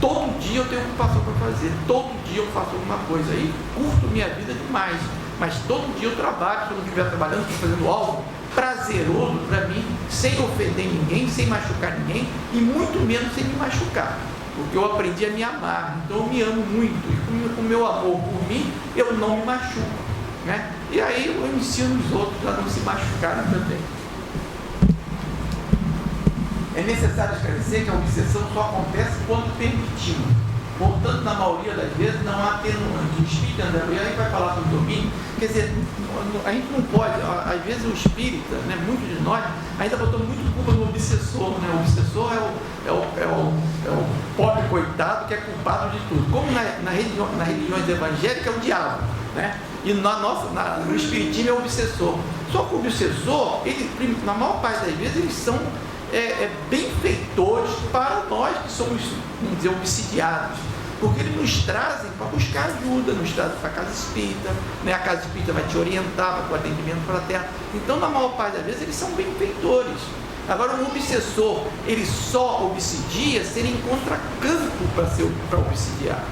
Todo dia eu tenho ocupação para fazer, todo dia eu faço alguma coisa, aí curto minha vida demais, mas todo dia eu trabalho. Se eu não estiver trabalhando, estou fazendo algo prazeroso para mim, sem ofender ninguém, sem machucar ninguém, e muito menos sem me machucar, porque eu aprendi a me amar. Então eu me amo muito, e com o meu amor por mim, eu não me machuco, né? E aí eu ensino os outros a não se machucarem também. É necessário esclarecer que a obsessão só acontece quando permitido. Portanto, na maioria das vezes não há atenuante. O espírito André Luiz, a gente vai falar sobre domínio, quer dizer, a gente não pode, às vezes o espírita, né, muitos de nós, ainda botou muito culpa no obsessor, né? O obsessor é o pobre coitado que é culpado de tudo. Como nas religiões evangélicas é o diabo, né? E no espiritismo é o obsessor. Só que o obsessor, ele, na maior parte das vezes, eles são benfeitores para nós que somos, vamos dizer, obsidiados, porque eles nos trazem para buscar ajuda, nos trazem para a casa espírita, né? A casa espírita vai te orientar para o atendimento para a terra. Então, na maior parte das vezes, eles são benfeitores. Agora, o obsessor, ele só obsidia se ele encontra campo para obsidiar,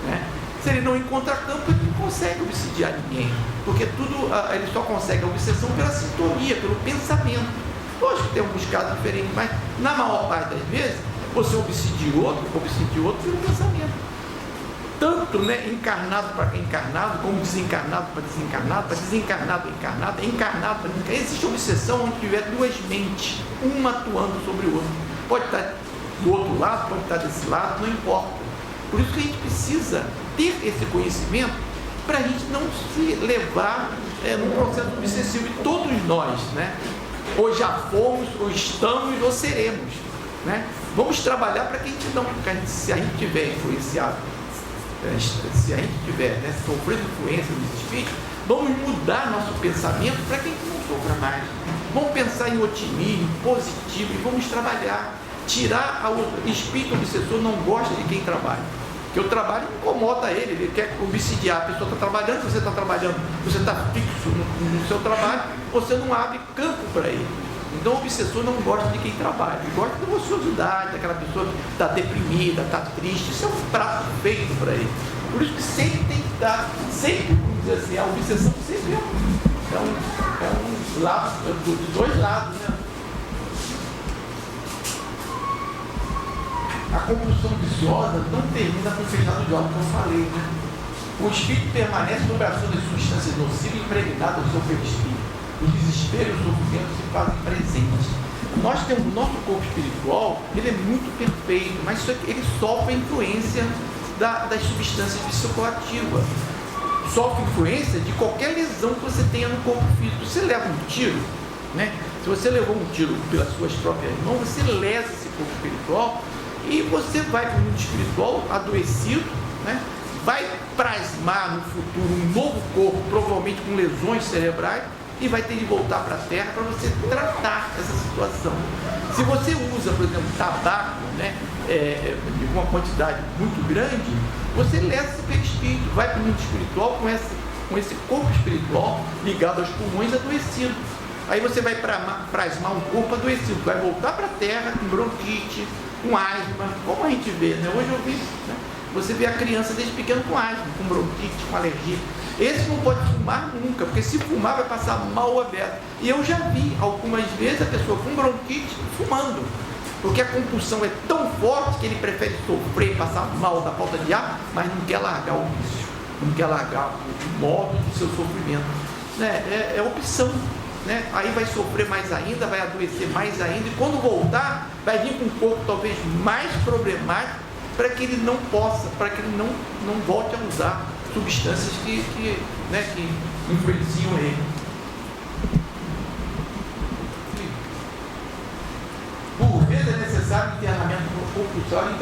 né? Se ele não encontra campo, ele não consegue obsidiar ninguém, porque ele só consegue a obsessão pela sintonia, pelo pensamento. Lógico que tem alguns casos diferentes, mas na maior parte das vezes, você obsidia outro pelo pensamento. Tanto, né, encarnado para encarnado, como desencarnado para desencarnado, para desencarnado para encarnado, encarnado para desencarnado. Existe obsessão onde tiver duas mentes, uma atuando sobre o outro. Pode estar do outro lado, pode estar desse lado, não importa. Por isso que a gente precisa ter esse conhecimento para a gente não se levar num processo obsessivo. E todos nós, né, ou já fomos, ou estamos, ou seremos, né? Vamos trabalhar para que a gente não, se a gente tiver influenciado, se a gente tiver, né, sofrendo influência dos espíritos, vamos mudar nosso pensamento para que a gente não sofra mais. Vamos pensar em otimismo, positivo, e vamos trabalhar, tirar o espírito obsessor. Não gosta de quem trabalha, porque o trabalho incomoda ele quer obsidiar. A pessoa está trabalhando, você está trabalhando, você está fixo no seu trabalho, você não abre campo para ele. Então o obsessor não gosta de quem trabalha, ele gosta da ociosidade, daquela pessoa que está deprimida, está triste. Isso é um prato feito para ele. Por isso que sempre tem que dar, sempre, vamos dizer assim, a obsessão sempre é um lado, dos dois lados, né? A compulsão viciosa não termina com o fechado de olhos, como eu falei, né? O espírito permanece sob a ação das substâncias nocivas impregnadas ao seu perispírito. O desespero e o sofrimento se fazem presentes. Nós temos o nosso corpo espiritual, ele é muito perfeito, mas ele sofre a influência das substâncias psicoativas. Sofre influência de qualquer lesão que você tenha no corpo físico. Você leva um tiro, né? Se você levou um tiro pelas suas próprias mãos, você lesa esse corpo espiritual e você vai para o mundo espiritual adoecido, né? Vai plasmar no futuro um novo corpo, provavelmente com lesões cerebrais, e vai ter de voltar para a Terra para você tratar essa situação. Se você usa, por exemplo, tabaco, né, de uma quantidade muito grande, você lesa esse perispírito, vai para o mundo espiritual com esse corpo espiritual ligado aos pulmões adoecido. Aí você vai plasmar um corpo adoecido, vai voltar para a Terra com bronquite, com asma, como a gente vê, né? Hoje eu vi, né? Você vê a criança desde pequeno com asma, com bronquite, com alergia. Esse não pode fumar nunca, porque se fumar vai passar mal aberto. E eu já vi algumas vezes a pessoa com bronquite fumando, porque a compulsão é tão forte que ele prefere sofrer, passar mal da falta de ar, mas não quer largar o vício, não quer largar o modo do seu sofrimento, né? É opção, né? Aí vai sofrer mais ainda, vai adoecer mais ainda, e quando voltar, vai vir com um corpo talvez mais problemático, para que ele não possa, para que ele não volte a usar substâncias que influenciam ele. Por vezes é necessário internamento compulsório.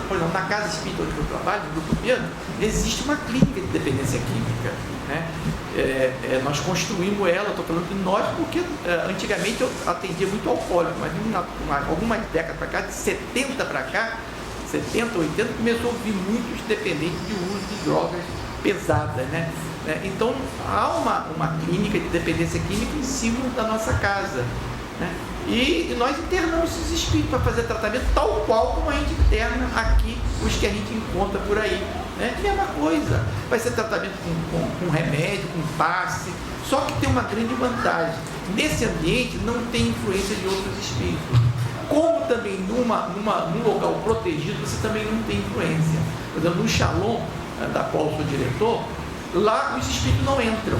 Por exemplo, na casa espírita onde eu trabalho, no Grupo Pedro, existe uma clínica de dependência química, né? Nós construímos ela, estou falando de nós, porque antigamente eu atendia muito alcoólico, mas algumas décadas para cá, de 70 para cá, 70, 80, começou a ouvir muitos dependentes de uso de drogas pesadas, né? Então, há uma clínica de dependência química em cima da nossa casa, né? E nós internamos esses espíritos para fazer tratamento tal qual como a gente interna aqui os que a gente encontra por aí, né? Mesma coisa, vai ser tratamento com remédio, com passe, só que tem uma grande vantagem. Nesse ambiente não tem influência de outros espíritos. Como também num local protegido você também não tem influência. Por exemplo, no Shalom, da qual eu sou diretor, lá os espíritos não entram.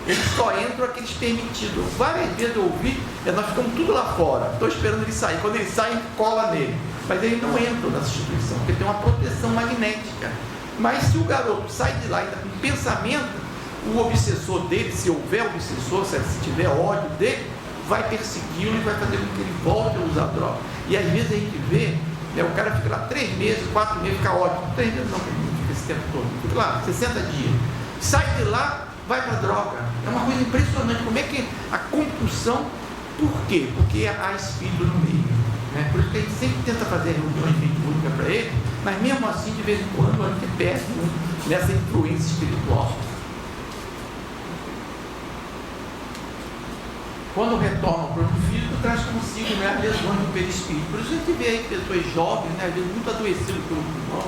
Eles só entram aqueles permitidos. Várias vezes eu ouvi, nós ficamos tudo lá fora, estou esperando ele sair. Quando ele sai, cola nele. Mas ele não entra nessa instituição, porque tem uma proteção magnética. Mas se o garoto sai de lá ainda com pensamento, o obsessor dele, se houver obsessor, se tiver ódio dele, vai persegui-lo e vai fazer com que ele volte a usar droga. E às vezes a gente vê, né, o cara fica lá 3 meses, 4 meses, fica ótimo. 3 meses não, fica esse tempo todo. Fica lá, 60 dias. Sai de lá, vai para a droga. É uma coisa impressionante. Como é que a compulsão, por quê? Porque há espírito no meio. Né? Por isso que a gente sempre tenta fazer reuniões mediúnicas para ele, mas mesmo assim, de vez em quando, a gente perde nessa influência espiritual. Quando retornam para o físico, traz consigo, né, as lesões do perispírito. Por isso a gente vê aí pessoas jovens, né, às vezes muito adoecidas pelo pulmão.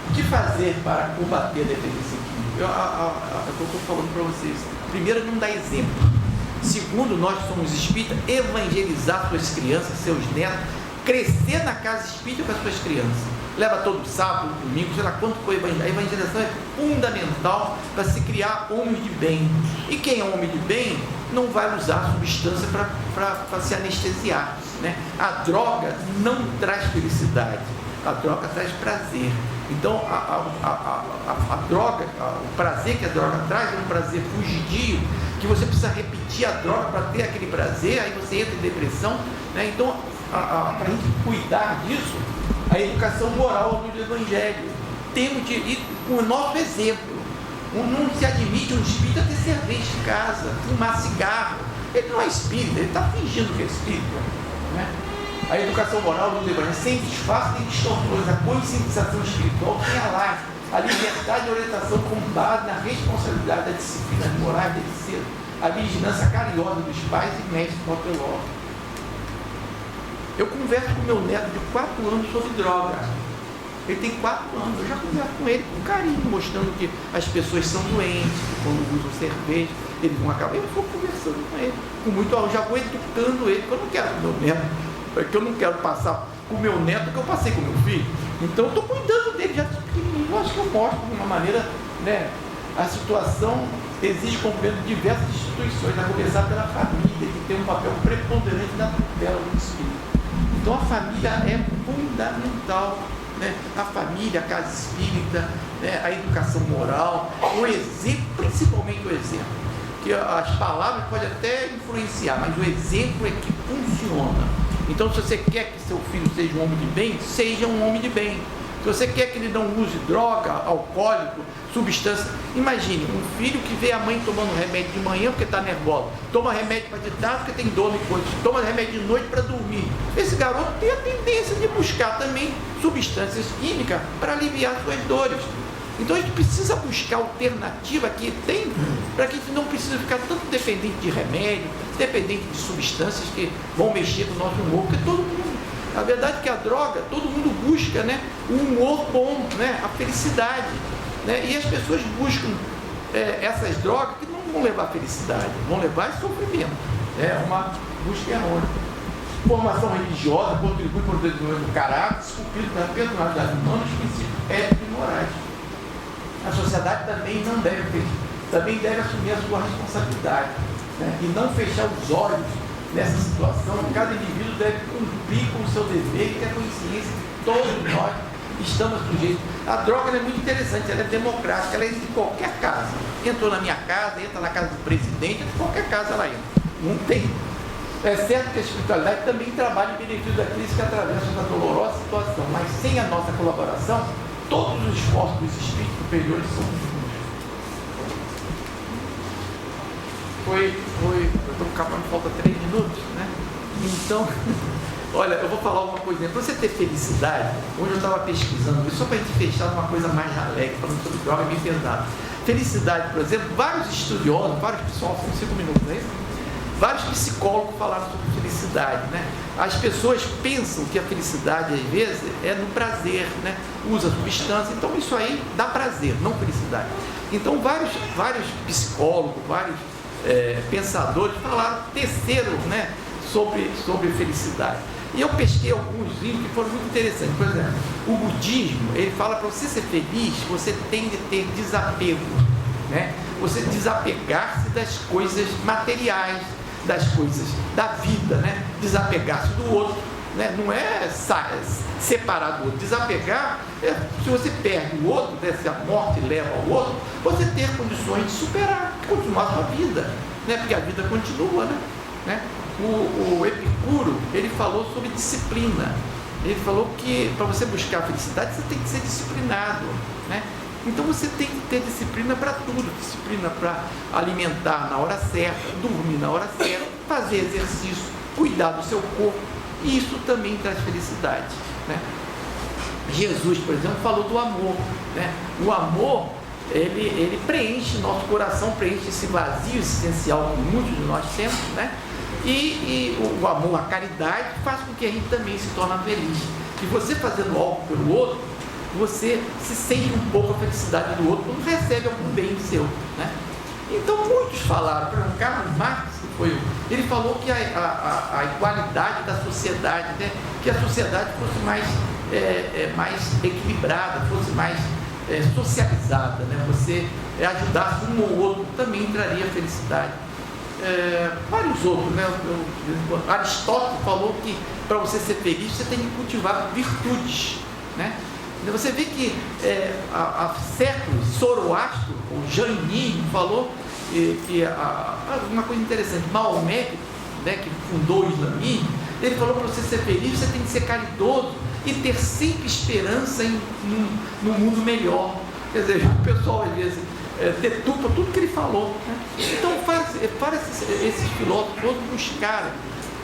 O que fazer para combater a dependência química? Eu estou falando para vocês. Primeiro, não dar exemplo. Segundo, nós somos espíritas, evangelizar suas crianças, seus netos, crescer na casa espírita com as suas crianças. Leva todo sábado, domingo, sei lá quanto foi a evangelização, é fundamental para se criar homens de bem. E quem é homem de bem não vai usar substância para se anestesiar. Né? A droga não traz felicidade, a droga traz prazer. Então a droga, o prazer que a droga traz é um prazer fugidio, que você precisa repetir a droga para ter aquele prazer, aí você entra em depressão. Né? Então, para a gente cuidar disso, a educação moral do Evangelho, temos de ir com o nosso exemplo. Não se admite um espírita ter cerveja em casa, fumar cigarro. Ele não é espírita, ele está fingindo que é espírita. Né? A educação moral do Evangelho, sem disfarce nem distorções, a conscientização espiritual tem a liberdade e orientação com base na responsabilidade da disciplina moral deve ser a vigilância carinhosa dos pais e mestres cautelosos. Eu converso com meu neto de 4 anos sobre droga. Ele tem 4 anos, eu já converso com ele com carinho, mostrando que as pessoas são doentes, que quando usam cerveja, eles vão acabar. Eu vou conversando com ele, com muito, eu já vou educando ele, porque eu não quero com meu neto, porque eu não quero passar com o meu neto que eu passei com o meu filho. Então eu estou cuidando dele já de pequenininho. Eu acho que eu mostro de uma maneira, né? A situação exige compreender diversas instituições, a começar pela família, que tem um papel preponderante na tutela do espírito. Então a família é fundamental, né? A família, a casa espírita, né? A educação moral, o exemplo, principalmente o exemplo, que as palavras podem até influenciar, mas o exemplo é que funciona. Então, se você quer que seu filho seja um homem de bem, seja um homem de bem. Se você quer que ele não use droga, alcoólico, substância, imagine um filho que vê a mãe tomando remédio de manhã porque está nervosa, toma remédio para de tarde porque tem dor no corpo, toma remédio de noite para dormir. Esse garoto tem a tendência de buscar também substâncias químicas para aliviar suas dores. Então a gente precisa buscar alternativa que tem, para que a gente não precise ficar tanto dependente de remédio, dependente de substâncias que vão mexer com o nosso humor, porque todo mundo, a verdade é que a droga, todo mundo busca, né, um humor bom, né, a felicidade, né, e as pessoas buscam essas drogas que não vão levar felicidade, vão levar sofrimento, é uma busca errônea. Formação religiosa contribui para o desenvolvimento do caráter, esculpido pela personalidade humana, os princípios éticos e morais. A sociedade também deve assumir a sua responsabilidade, né, e não fechar os olhos nessa situação. Cada indivíduo deve cumprir com o seu dever e ter consciência que todos nós estamos sujeitos. A droga é muito interessante, ela é democrática, ela entra em qualquer casa. Entrou na minha casa, entra na casa do presidente, em qualquer casa ela entra. Não tem. É certo que a espiritualidade também trabalha em benefício daqueles que atravessam essa dolorosa situação, mas sem a nossa colaboração, todos os esforços dos espíritos superiores são inúteis. Eu estou acabando, falta 3 minutos, né? Então, olha, eu vou falar uma coisa. Para você ter felicidade, hoje eu estava pesquisando isso, só para a gente fechar uma coisa mais alegre, falando sobre droga, bem pesado. Felicidade, por exemplo, vários estudiosos, vários pessoal, são 5 minutos, não é isso? Vários psicólogos falaram sobre felicidade, né? As pessoas pensam que a felicidade, às vezes, é no prazer, né? Usa substância, então isso aí dá prazer, não felicidade. Então, vários psicólogos, vários pensadores falaram, teceram, né, sobre felicidade. E eu pesquei alguns livros que foram muito interessantes. Por exemplo, o budismo, ele fala para você ser feliz, você tem de ter desapego, né? Você desapegar-se das coisas materiais, das coisas da vida, né? Desapegar-se do outro, né? Não é separar do outro. Desapegar é se você perde o outro, né? Se a morte leva ao outro, você ter condições de superar, continuar a sua vida, né? Porque a vida continua, né? O Epicuro, ele falou sobre disciplina. Ele falou que para você buscar a felicidade, você tem que ser disciplinado, né? Então você tem que ter disciplina para tudo, disciplina para alimentar na hora certa, dormir na hora certa, fazer exercício, cuidar do seu corpo, e isso também traz felicidade, né? Jesus, por exemplo, falou do amor, né? O amor, ele preenche nosso coração, preenche esse vazio existencial que muitos de nós temos, né? E o amor, a caridade, faz com que a gente também se torne feliz. E você fazendo algo pelo outro, você se sente um pouco a felicidade do outro quando recebe algum bem seu, né? Então muitos falaram, por exemplo, Karl Marx, ele falou que a igualdade da sociedade, né? Que a sociedade fosse mais equilibrada, fosse mais socializada, né? Você ajudasse um ou outro, também traria felicidade. Vários outros, né? Aristóteles falou que para você ser feliz você tem que cultivar virtudes, né? Você vê que há séculos Zoroastro, o Jainismo, falou que uma coisa interessante, Maomé, né, que fundou o islamismo, ele falou para você ser feliz você tem que ser caridoso e ter sempre esperança num mundo melhor. Quer dizer, o pessoal às vezes deturpa tudo que ele falou, né? Então esses filósofos todos buscaram,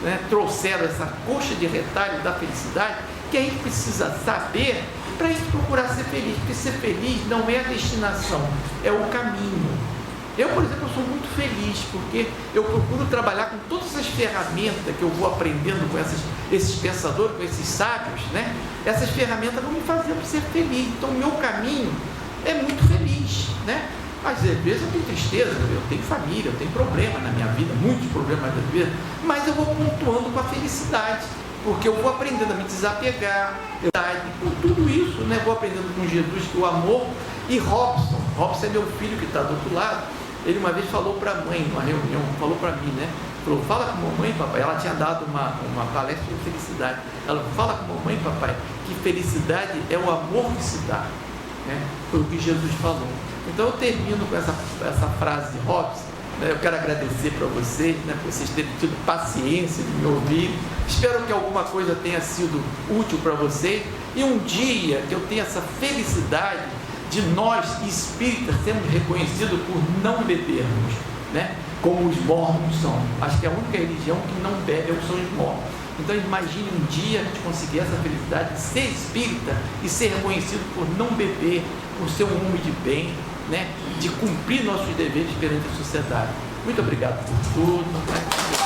né, trouxeram essa coxa de retalho da felicidade que a gente precisa saber para a gente procurar ser feliz, porque ser feliz não é a destinação, é o caminho. Eu, por exemplo, sou muito feliz porque eu procuro trabalhar com todas essas ferramentas que eu vou aprendendo com esses pensadores, com esses sábios, né? Essas ferramentas vão me fazendo ser feliz. Então, o meu caminho é muito feliz, né? Às vezes eu tenho tristeza, eu tenho família, eu tenho problema na minha vida, muitos problemas na minha vida, mas eu vou pontuando com a felicidade, porque eu vou aprendendo a me desapegar, por tudo isso, né? Vou aprendendo com Jesus que o amor. E Robson é meu filho que está do outro lado, ele uma vez falou para a mãe, numa reunião, falou para mim, né? Falou, fala com a mamãe, papai. Ela tinha dado uma palestra de felicidade. Ela falou, fala com a mamãe, papai, que felicidade é o amor que se dá, né? Foi o que Jesus falou. Então eu termino com essa frase de Robson, né? Eu quero agradecer para vocês, né, por vocês terem tido paciência de me ouvir. Espero que alguma coisa tenha sido útil para vocês e um dia que eu tenha essa felicidade de nós espíritas sermos reconhecidos por não bebermos, né? Como os mormons são. Acho que é a única religião que não bebe são os mormons. Então imagine um dia a gente conseguir essa felicidade de ser espírita e ser reconhecido por não beber, por ser um homem de bem, né? De cumprir nossos deveres perante a sociedade. Muito obrigado por tudo, né?